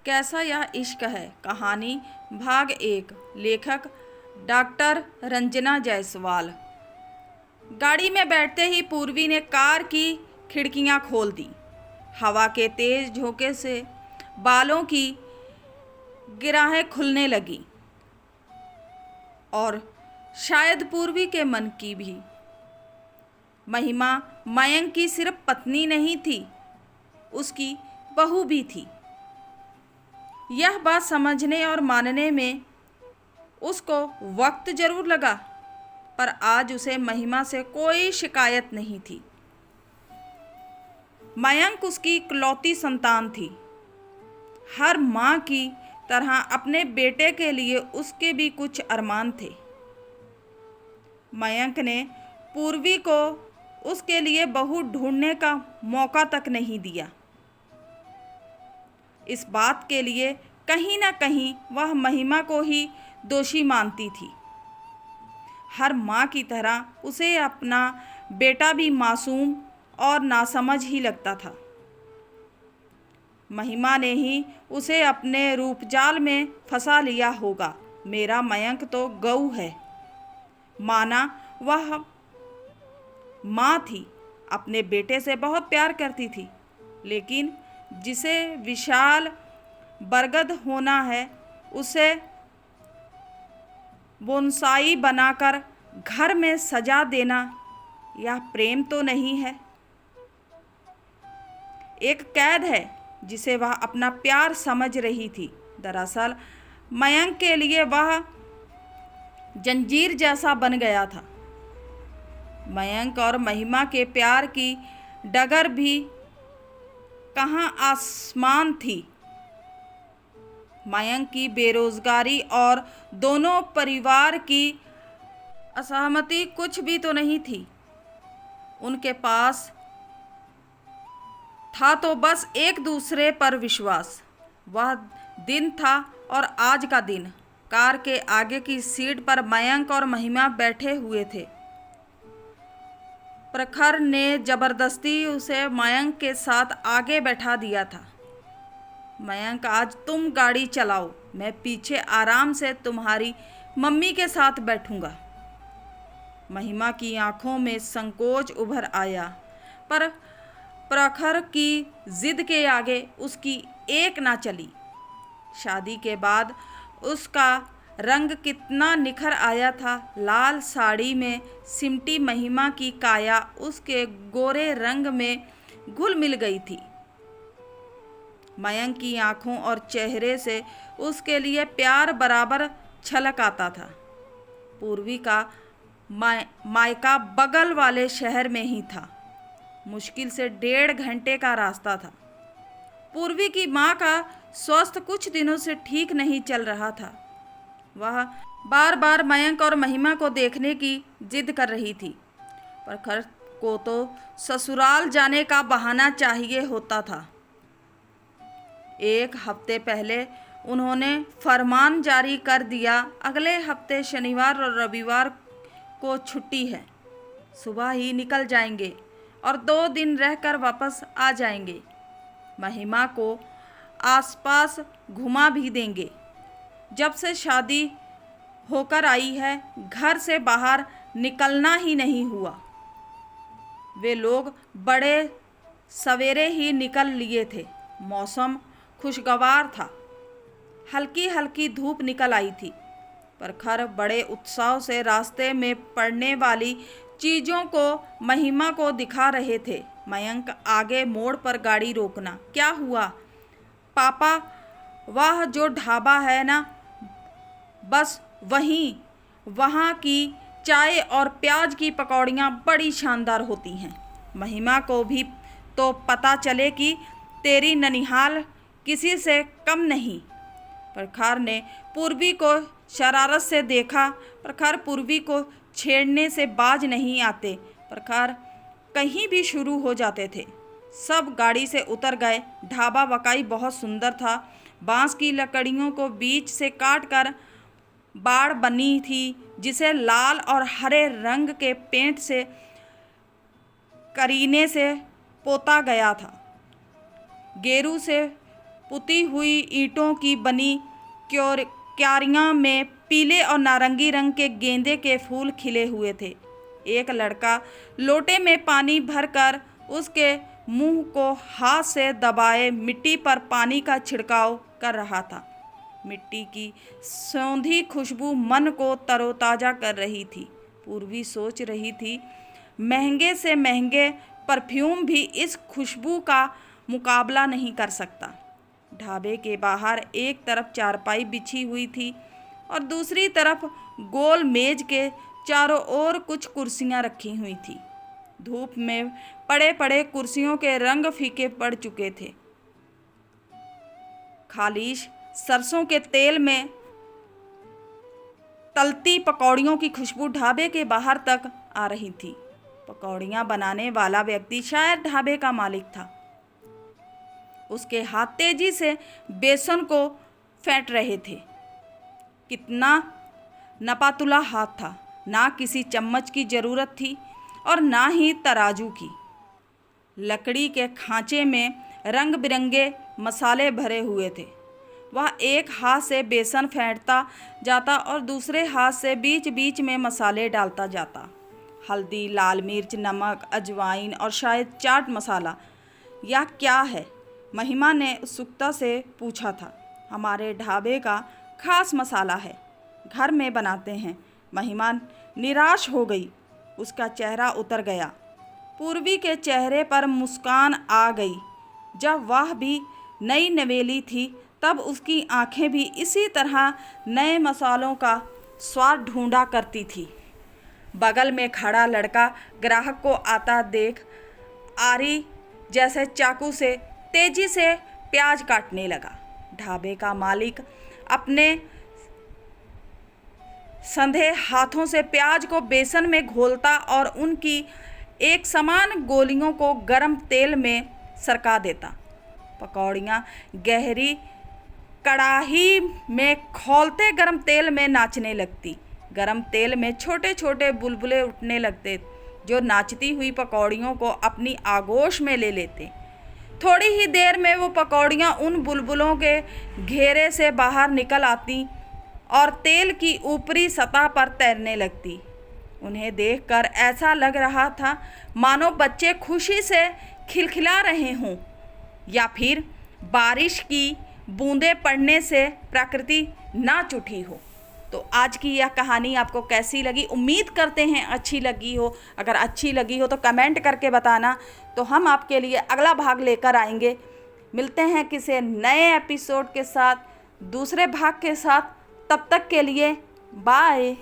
कैसा यह इश्क है। कहानी भाग 1। लेखक डॉक्टर रंजना जायसवाल। गाड़ी में बैठते ही पूर्वी ने कार की खिड़कियां खोल दी। हवा के तेज झोंके से बालों की गिराहें खुलने लगी और शायद पूर्वी के मन की भी। महिमा मयंक की सिर्फ पत्नी नहीं थी, उसकी बहू भी थी। यह बात समझने और मानने में उसको वक्त जरूर लगा, पर आज उसे महिमा से कोई शिकायत नहीं थी। मयंक उसकी इकलौती संतान थी। हर माँ की तरह अपने बेटे के लिए उसके भी कुछ अरमान थे। मयंक ने पूर्वी को उसके लिए बहू ढूंढने का मौका तक नहीं दिया। इस बात के लिए कहीं ना कहीं वह महिमा को ही दोषी मानती थी। हर माँ की तरह उसे अपना बेटा भी मासूम और नासमझ ही लगता था। महिमा ने ही उसे अपने रूपजाल में फंसा लिया होगा। मेरा मयंक तो गऊ है। माना वह माँ थी, अपने बेटे से बहुत प्यार करती थी, लेकिन जिसे विशाल बरगद होना है उसे बोनसाई बनाकर घर में सजा देना, यह प्रेम तो नहीं है। एक कैद है जिसे वह अपना प्यार समझ रही थी। दरअसल मयंक के लिए वह जंजीर जैसा बन गया था। मयंक और महिमा के प्यार की डगर भी कहाँ आसमान थी। मयंक की बेरोजगारी और दोनों परिवार की असहमति कुछ भी तो नहीं थी। उनके पास था तो बस एक दूसरे पर विश्वास। वह दिन था और आज का दिन। कार के आगे की सीट पर मयंक और महिमा बैठे हुए थे। प्रखर ने जबरदस्ती उसे मयंक के साथ आगे बैठा दिया था। मयंक, आज तुम गाड़ी चलाओ, मैं पीछे आराम से तुम्हारी मम्मी के साथ बैठूंगा। महिमा की आंखों में संकोच उभर आया, पर प्रखर की जिद के आगे उसकी एक ना चली। शादी के बाद उसका रंग कितना निखर आया था। लाल साड़ी में सिमटी महिमा की काया उसके गोरे रंग में घुल मिल गई थी। मयंक की आंखों और चेहरे से उसके लिए प्यार बराबर छलक आता था। पूर्वी का मायका बगल वाले शहर में ही था। मुश्किल से 1.5 घंटे का रास्ता था। पूर्वी की माँ का स्वास्थ्य कुछ दिनों से ठीक नहीं चल रहा था। वह बार बार मयंक और महिमा को देखने की जिद कर रही थी। प्रखर को तो ससुराल जाने का बहाना चाहिए होता था। एक हफ्ते पहले उन्होंने फरमान जारी कर दिया, अगले हफ्ते शनिवार और रविवार को छुट्टी है। सुबह ही निकल जाएंगे और 2 दिन रहकर वापस आ जाएंगे। महिमा को आसपास घुमा भी देंगे। जब से शादी होकर आई है, घर से बाहर निकलना ही नहीं हुआ। वे लोग बड़े सवेरे ही निकल लिए थे। मौसम खुशगवार था। हल्की हल्की धूप निकल आई थी। प्रखर बड़े उत्साह से रास्ते में पड़ने वाली चीज़ों को महिमा को दिखा रहे थे। मयंक, आगे मोड़ पर गाड़ी रोकना। क्या हुआ पापा? वह जो ढाबा है ना, बस वहीं। वहाँ की चाय और प्याज की पकौड़ियाँ बड़ी शानदार होती हैं। महिमा को भी तो पता चले कि तेरी ननिहाल किसी से कम नहीं। प्रखर ने पूर्वी को शरारत से देखा। प्रखर पूर्वी को छेड़ने से बाज नहीं आते। प्रखर कहीं भी शुरू हो जाते थे। सब गाड़ी से उतर गए। ढाबा वाकई बहुत सुंदर था। बांस की लकड़ियों को बीच से काटकर बाड़ बनी थी, जिसे लाल और हरे रंग के पेंट से करीने से पोता गया था। गेरू से पुती हुई ईंटों की बनी क्यारियां में पीले और नारंगी रंग के गेंदे के फूल खिले हुए थे। एक लड़का लोटे में पानी भरकर उसके मुंह को हाथ से दबाए मिट्टी पर पानी का छिड़काव कर रहा था। मिट्टी की सौंधी खुशबू मन को तरोताजा कर रही थी। पूर्वी सोच रही थी, महंगे से महंगे परफ्यूम भी इस खुशबू का मुकाबला नहीं कर सकता। ढाबे के बाहर एक तरफ चारपाई बिछी हुई थी और दूसरी तरफ गोल मेज के चारों ओर कुछ कुर्सियां रखी हुई थी। धूप में पड़े पड़े कुर्सियों के रंग फीके पड़ चुके थे। खालिश सरसों के तेल में तलती पकौड़ियों की खुशबू ढाबे के बाहर तक आ रही थी। पकौड़ियां बनाने वाला व्यक्ति शायद ढाबे का मालिक था। उसके हाथ तेजी से बेसन को फेंट रहे थे। कितना नपातुला हाथ था। ना किसी चम्मच की जरूरत थी और ना ही तराजू की। लकड़ी के खांचे में रंग बिरंगे मसाले भरे हुए थे। वह एक हाथ से बेसन फेंटता जाता और दूसरे हाथ से बीच बीच में मसाले डालता जाता। हल्दी, लाल मिर्च, नमक, अजवाइन और शायद चाट मसाला। यह क्या है? महिमा ने उत्सुकता से पूछा था। हमारे ढाबे का खास मसाला है, घर में बनाते हैं। महिमा निराश हो गई। उसका चेहरा उतर गया। पूर्वी के चेहरे पर मुस्कान आ गई। जब वह भी नई नवेली थी तब उसकी आंखें भी इसी तरह नए मसालों का स्वाद ढूंढा करती थी। बगल में खड़ा लड़का ग्राहक को आता देख आरी जैसे चाकू से तेजी से प्याज काटने लगा। ढाबे का मालिक अपने संधे हाथों से प्याज को बेसन में घोलता और उनकी एक समान गोलियों को गरम तेल में सरका देता। पकौड़ियाँ गहरी कड़ाही में खौलते गरम तेल में नाचने लगती। गरम तेल में छोटे छोटे बुलबुले उठने लगते जो नाचती हुई पकौड़ियों को अपनी आगोश में ले लेते। थोड़ी ही देर में वो पकौड़ियाँ उन बुलबुलों के घेरे से बाहर निकल आती और तेल की ऊपरी सतह पर तैरने लगती। उन्हें देखकर ऐसा लग रहा था मानो बच्चे खुशी से खिलखिला रहे हों या फिर बारिश की बूंदें पड़ने से प्रकृति नाच उठी हो। तो आज की यह कहानी आपको कैसी लगी? उम्मीद करते हैं अच्छी लगी हो। अगर अच्छी लगी हो तो कमेंट करके बताना, तो हम आपके लिए अगला भाग लेकर आएंगे। मिलते हैं किसी नए एपिसोड के साथ, दूसरे भाग के साथ। तब तक के लिए बाय।